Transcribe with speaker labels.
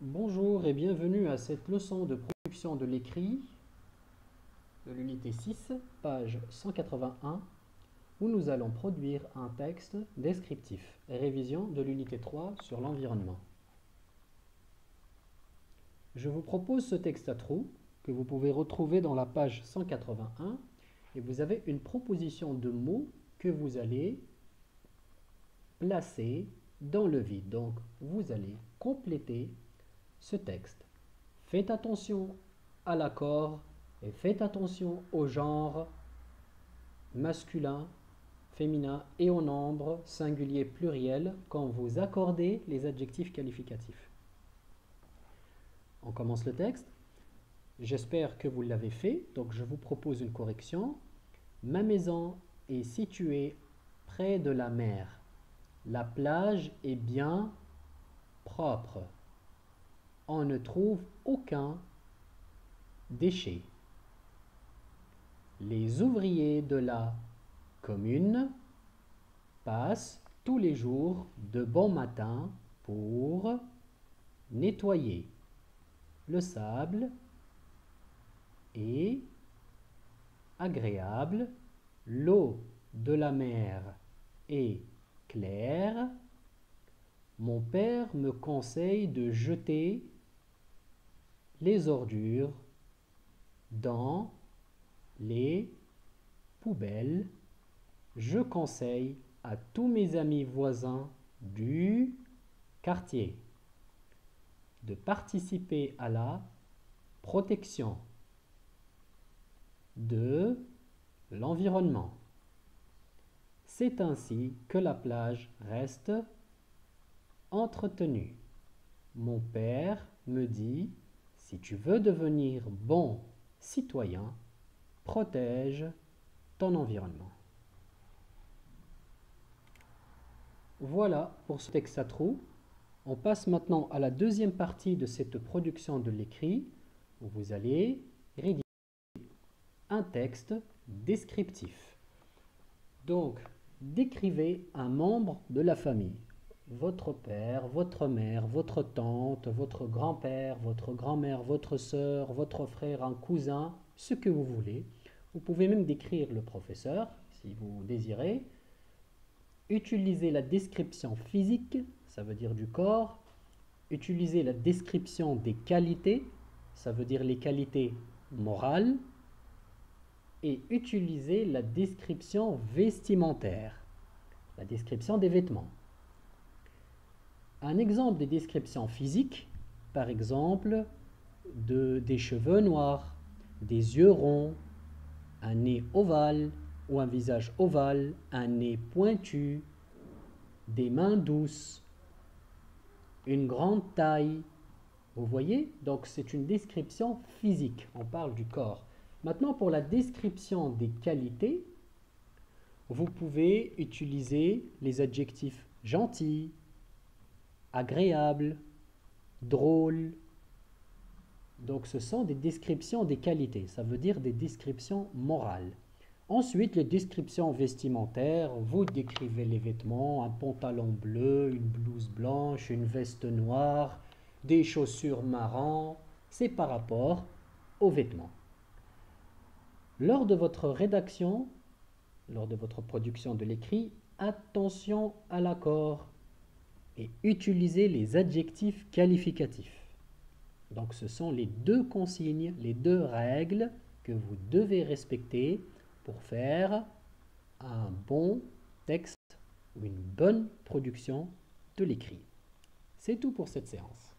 Speaker 1: Bonjour et bienvenue à cette leçon de production de l'écrit de l'unité 6, page 181, où nous allons produire un texte descriptif. Révision de l'unité 3 sur l'environnement. Je vous propose ce texte à trous que vous pouvez retrouver dans la page 181 et vous avez une proposition de mots que vous allez placer dans le vide. Donc vous allez compléter ce texte. Faites attention à l'accord et faites attention au genre masculin, féminin et au nombre singulier pluriel quand vous accordez les adjectifs qualificatifs. On commence le texte. J'espère que vous l'avez fait, donc je vous propose une correction. Ma maison est située près de la mer. La plage est bien propre. On ne trouve aucun déchet. Les ouvriers de la commune passent tous les jours de bon matin pour nettoyer le sable et agréable. L'eau de la mer est claire. Mon père me conseille de jeter les ordures dans les poubelles. Je conseille à tous mes amis voisins du quartier de participer à la protection de l'environnement. C'est ainsi que la plage reste entretenue. Mon père me dit, si tu veux devenir bon citoyen, protège ton environnement. Voilà pour ce texte à trous. On passe maintenant à la deuxième partie de cette production de l'écrit, où vous allez rédiger un texte descriptif. Donc, décrivez un membre de la famille. Votre père, votre mère, votre tante, votre grand-père, votre grand-mère, votre sœur, votre frère, un cousin, ce que vous voulez. Vous pouvez même décrire le professeur, si vous désirez. Utilisez la description physique, ça veut dire du corps. Utilisez la description des qualités, ça veut dire les qualités morales. Et utilisez la description vestimentaire, la description des vêtements. Un exemple de description physique, par exemple, des cheveux noirs, des yeux ronds, un nez ovale ou un visage ovale, un nez pointu, des mains douces, une grande taille. Vous voyez? Donc c'est une description physique, on parle du corps. Maintenant pour la description des qualités, vous pouvez utiliser les adjectifs gentil, agréable, drôle. Donc ce sont des descriptions des qualités, ça veut dire des descriptions morales. Ensuite, les descriptions vestimentaires, vous décrivez les vêtements, un pantalon bleu, une blouse blanche, une veste noire, des chaussures marron, c'est par rapport aux vêtements. Lors de votre rédaction, lors de votre production de l'écrit, attention à l'accord et utilisez les adjectifs qualificatifs. Donc ce sont les deux consignes, les deux règles que vous devez respecter pour faire un bon texte ou une bonne production de l'écrit. C'est tout pour cette séance.